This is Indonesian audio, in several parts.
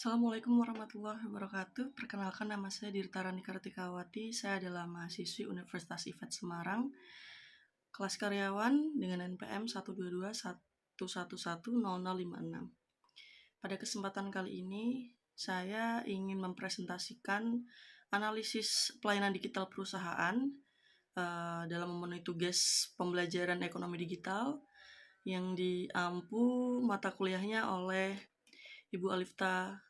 Assalamualaikum warahmatullahi wabarakatuh. Perkenalkan, nama saya Dirta Rani Kartikawati. Saya adalah mahasiswi Universitas IFET Semarang, kelas karyawan dengan NPM 12211100056. Pada kesempatan kali ini, saya ingin mempresentasikan analisis pelayanan digital perusahaan dalam memenuhi tugas pembelajaran ekonomi digital yang diampu mata kuliahnya oleh Ibu Alifta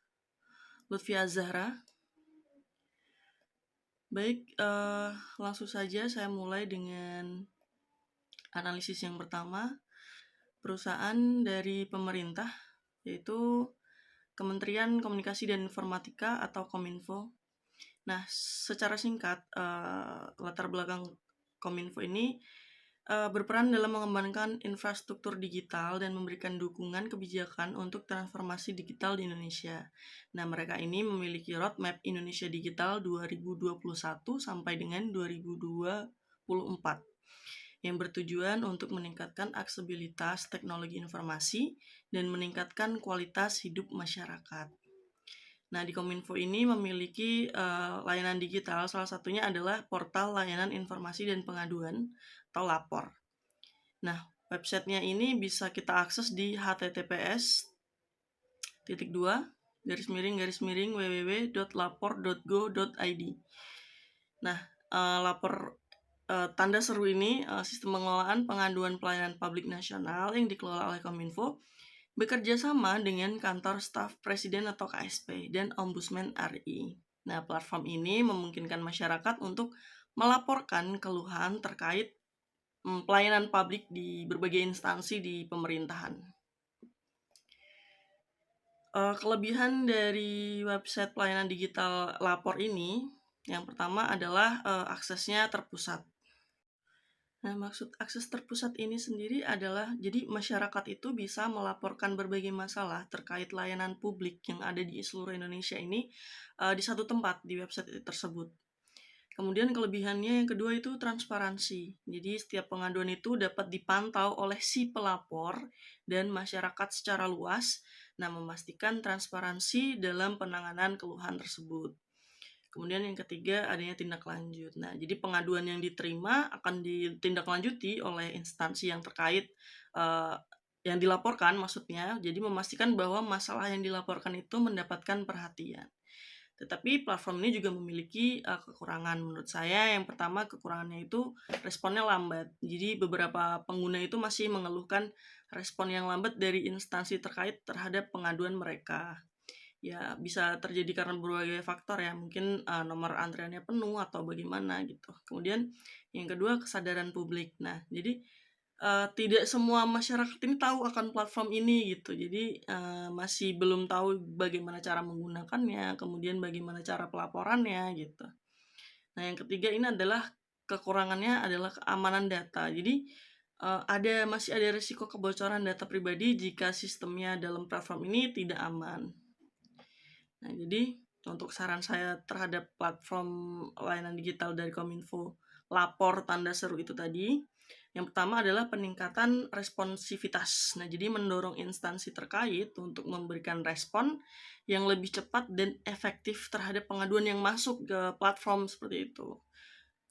Lutfia Zahra. Baik, langsung saja saya mulai dengan analisis yang pertama, perusahaan dari pemerintah, yaitu Kementerian Komunikasi dan Informatika atau Kominfo. Nah, secara singkat, latar belakang Kominfo ini berperan dalam mengembangkan infrastruktur digital dan memberikan dukungan kebijakan untuk transformasi digital di Indonesia. Nah, mereka ini memiliki roadmap Indonesia Digital 2021 sampai dengan 2024 yang bertujuan untuk meningkatkan aksesibilitas teknologi informasi dan meningkatkan kualitas hidup masyarakat. Nah, di Kominfo ini memiliki layanan digital, salah satunya adalah portal layanan informasi dan pengaduan atau lapor. Nah, websitenya ini bisa kita akses di https://www.lapor.go.id. Nah, lapor tanda seru ini sistem pengelolaan pengaduan pelayanan publik nasional yang dikelola oleh Kominfo bekerja sama dengan kantor staf presiden atau KSP dan Ombudsman RI. Nah, platform ini memungkinkan masyarakat untuk melaporkan keluhan terkait pelayanan publik di berbagai instansi di pemerintahan. Kelebihan dari website pelayanan digital lapor ini, yang pertama adalah aksesnya terpusat. Nah, maksud akses terpusat ini sendiri adalah jadi masyarakat itu bisa melaporkan berbagai masalah terkait layanan publik yang ada di seluruh Indonesia ini di satu tempat di website tersebut. Kemudian kelebihannya yang kedua itu transparansi. Jadi setiap pengaduan itu dapat dipantau oleh si pelapor dan masyarakat secara luas, nah memastikan transparansi dalam penanganan keluhan tersebut. Kemudian yang ketiga adanya tindak lanjut. Nah, jadi pengaduan yang diterima akan ditindaklanjuti oleh instansi yang terkait yang dilaporkan maksudnya. Jadi memastikan bahwa masalah yang dilaporkan itu mendapatkan perhatian. Tetapi platform ini juga memiliki kekurangan menurut saya. Yang pertama, kekurangannya itu responnya lambat. Jadi beberapa pengguna itu masih mengeluhkan respon yang lambat dari instansi terkait terhadap pengaduan mereka. Ya, bisa terjadi karena berbagai faktor ya, mungkin nomor antriannya penuh atau bagaimana gitu. Kemudian yang kedua, kesadaran publik. Nah, jadi tidak semua masyarakat ini tahu akan platform ini gitu. Jadi masih belum tahu bagaimana cara menggunakannya, kemudian bagaimana cara pelaporannya gitu. Nah, yang ketiga ini adalah kekurangannya adalah keamanan data. Jadi masih ada risiko kebocoran data pribadi jika sistemnya dalam platform ini tidak aman. Nah, jadi untuk saran saya terhadap platform layanan digital dari Kominfo lapor tanda seru itu tadi, yang pertama adalah peningkatan responsivitas. Nah, jadi mendorong instansi terkait untuk memberikan respon yang lebih cepat dan efektif terhadap pengaduan yang masuk ke platform seperti itu.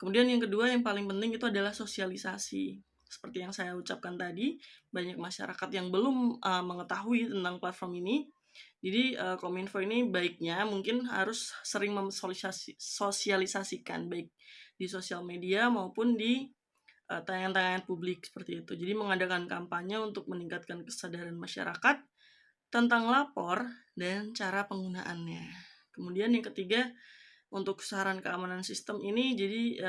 Kemudian yang kedua yang paling penting itu adalah sosialisasi. Seperti yang saya ucapkan tadi, banyak masyarakat yang belum mengetahui tentang platform ini. Jadi Kominfo ini baiknya mungkin harus sering mensosialisasikan baik di sosial media maupun di tayangan-tayangan publik seperti itu. Jadi mengadakan kampanye untuk meningkatkan kesadaran masyarakat tentang lapor dan cara penggunaannya. Kemudian yang ketiga, untuk saran keamanan sistem ini, jadi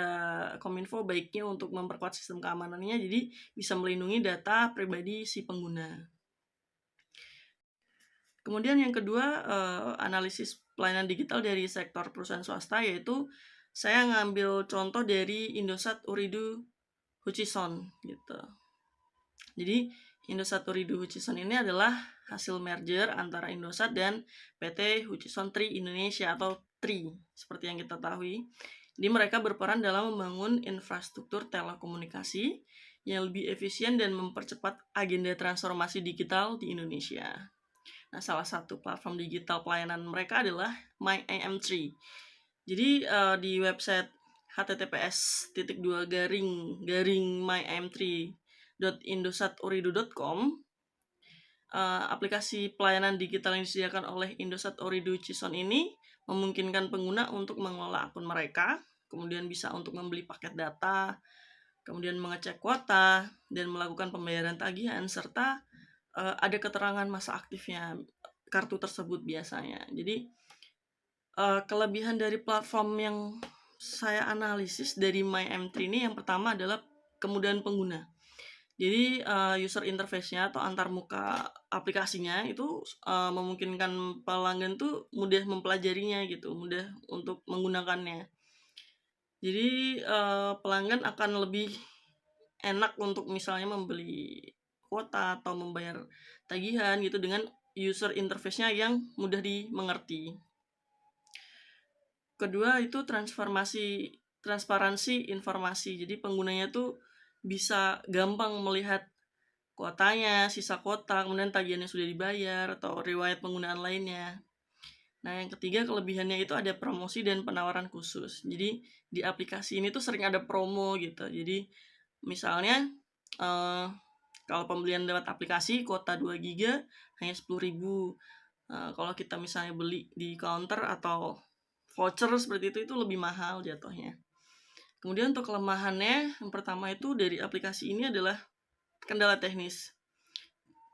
Kominfo baiknya untuk memperkuat sistem keamanannya, jadi bisa melindungi data pribadi si pengguna. Kemudian yang kedua, analisis pelayanan digital dari sektor perusahaan swasta, yaitu saya ngambil contoh dari Indosat Ooredoo Hutchison gitu. Jadi Indosat Ooredoo Hutchison ini adalah hasil merger antara Indosat dan PT Hutchison Tri Indonesia atau TRI seperti yang kita tahu. Jadi mereka berperan dalam membangun infrastruktur telekomunikasi yang lebih efisien dan mempercepat agenda transformasi digital di Indonesia. Nah, salah satu platform digital pelayanan mereka adalah myIM3. Jadi di website https://myim3.indosat.ooredoo.com, aplikasi pelayanan digital yang disediakan oleh Indosat Ooredoo Cison ini memungkinkan pengguna untuk mengelola akun mereka, kemudian bisa untuk membeli paket data, kemudian mengecek kuota, dan melakukan pembayaran tagihan, serta ada keterangan masa aktifnya kartu tersebut biasanya. Jadi kelebihan dari platform yang saya analisis dari myIM3 ini yang pertama adalah kemudahan pengguna. Jadi user interface-nya atau antarmuka aplikasinya itu memungkinkan pelanggan tuh mudah mempelajarinya gitu, mudah untuk menggunakannya. Jadi pelanggan akan lebih enak untuk misalnya membeli kuota atau membayar tagihan gitu dengan user interface-nya yang mudah dimengerti. Kedua itu transparansi informasi. Jadi penggunanya tuh bisa gampang melihat kuotanya, sisa kuota, kemudian tagihan yang sudah dibayar atau riwayat penggunaan lainnya. Nah, yang ketiga kelebihannya itu ada promosi dan penawaran khusus. Jadi di aplikasi ini tuh sering ada promo gitu. Jadi misalnya kalau pembelian lewat aplikasi kuota 2 GB hanya 10.000. Kalau kita misalnya beli di counter atau voucher seperti itu lebih mahal jatuhnya. Kemudian untuk kelemahannya, yang pertama itu dari aplikasi ini adalah kendala teknis.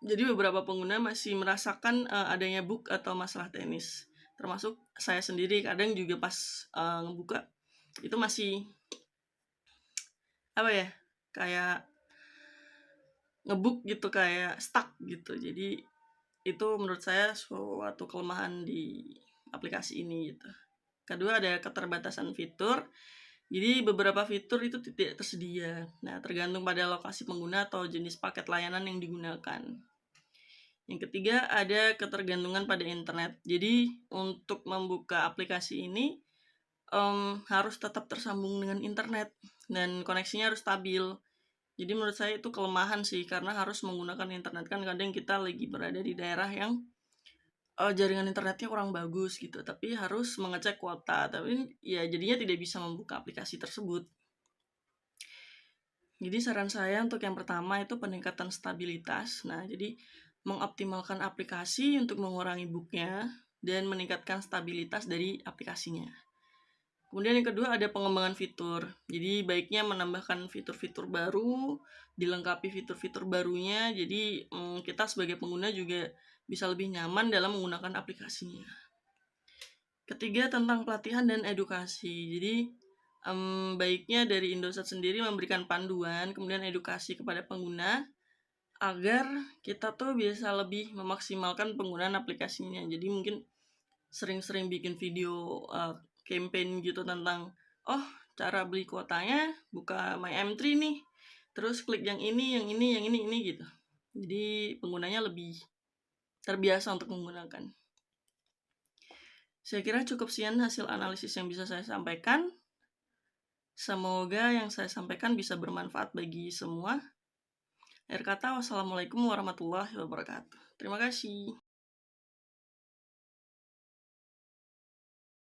Jadi beberapa pengguna masih merasakan adanya bug atau masalah teknis. Termasuk saya sendiri kadang juga pas ngebuka itu masih kayak ngebug gitu, kayak stuck gitu. Jadi itu menurut saya suatu kelemahan di aplikasi ini gitu. Kedua ada keterbatasan fitur. Jadi beberapa fitur itu tidak tersedia. Nah, tergantung pada lokasi pengguna atau jenis paket layanan yang digunakan. Yang ketiga ada ketergantungan pada internet. Jadi untuk membuka aplikasi ini harus tetap tersambung dengan internet dan koneksinya harus stabil. Jadi menurut saya itu kelemahan sih, karena harus menggunakan internet. Kan kadang kita lagi berada di daerah yang jaringan internetnya kurang bagus gitu, tapi harus mengecek kuota, tapi ya jadinya tidak bisa membuka aplikasi tersebut. Jadi saran saya untuk yang pertama itu peningkatan stabilitas. Nah, jadi mengoptimalkan aplikasi untuk mengurangi bugnya dan meningkatkan stabilitas dari aplikasinya. Kemudian yang kedua ada pengembangan fitur. Jadi baiknya menambahkan fitur-fitur baru, dilengkapi fitur-fitur barunya. Jadi kita sebagai pengguna juga bisa lebih nyaman dalam menggunakan aplikasinya. Ketiga tentang pelatihan dan edukasi. Jadi baiknya dari Indosat sendiri memberikan panduan, kemudian edukasi kepada pengguna agar kita tuh bisa lebih memaksimalkan penggunaan aplikasinya. Jadi mungkin sering-sering bikin video campaign gitu tentang cara beli kuotanya, buka myIM3 nih, terus klik yang ini gitu. Jadi penggunanya lebih terbiasa untuk menggunakan. Saya kira cukup sekian hasil analisis yang bisa saya sampaikan. Semoga yang saya sampaikan bisa bermanfaat bagi semua. Akhir kata, wassalamualaikum warahmatullahi wabarakatuh. Terima kasih.